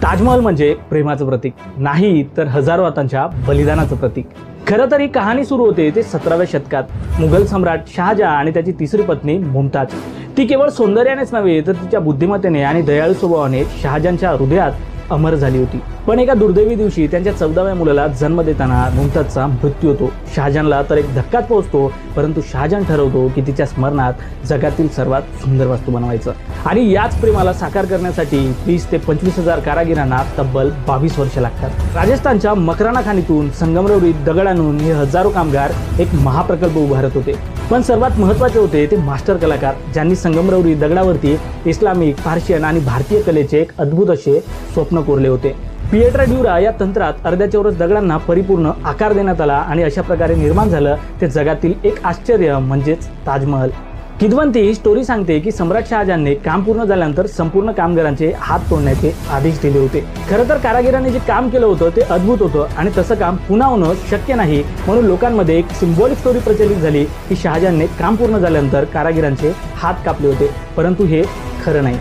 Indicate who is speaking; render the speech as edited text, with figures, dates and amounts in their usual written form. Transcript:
Speaker 1: ताजमहल म्हणजे प्रेमाचं प्रतीक नाही, तर हजारो हातांच्या बलिदानाचं प्रतीक। खरं तर ही कहाणी सुरू होते ते 17व्या शतकात। मुघल सम्राट शहाजहान आणि त्याची तिसरी पत्नी मुमताज, ती केवळ सौंदर्यानेच नव्हे तर तिच्या बुद्धिमत्तेने आणि दयाळू स्वभावाने शहाजहानच्या हृदयात अमर झाली होती। पण एका दुर्दैवी दिवशी त्यांच्या 14व्या मुलाला जन्म देताना मुमताजचा मृत्यू होतो। शहाजहानला तर एक धक्काच पोहोचतो, परंतु शहाजहान ठरवतो की तिच्या स्मरणात जगातील सर्वात सुंदर वस्तू बनवायचं। आणि याच प्रेमाला साकार करण्यासाठी 20 ते 25,000 कारागिरांना तब्बल 22 वर्ष लागतात। राजस्थानच्या मकराना खाणीतून संगमरवरीत दगड आणून हे हजारो कामगार एक महाप्रकल्प उभारत होते। पण सर्वात महत्त्वाचे होते ते मास्टर कलाकार, ज्यांनी संगमरवरी दगडावरती इस्लामिक, पार्शियन आणि भारतीय कलेचे एक अद्भुत असे स्वप्न कोरले होते। पिएट्रा ड्युरा या तंत्रात अर्ध्या चौरस दगडांना परिपूर्ण आकार देण्यात आला आणि अशा प्रकारे निर्माण झालं ते जगातील एक आश्चर्य म्हणजेच ताजमहल। किदवंती ही स्टोरी सांगते की सम्राट शहाजहानने काम पूर्ण झाल्यानंतर संपूर्ण कामगारांचे हात तोडण्याचे आदेश दिले होते। खरं तर कारागिरांनी जे काम केलं होतं ते अद्भुत होतं आणि तसं काम पुन्हा होणं शक्य नाही, म्हणून लोकांमध्ये एक सिम्बॉलिक स्टोरी प्रचलित झाली की शहाजहानने काम पूर्ण झाल्यानंतर कारागिरांचे हात कापले होते, परंतु हे खरं नाही।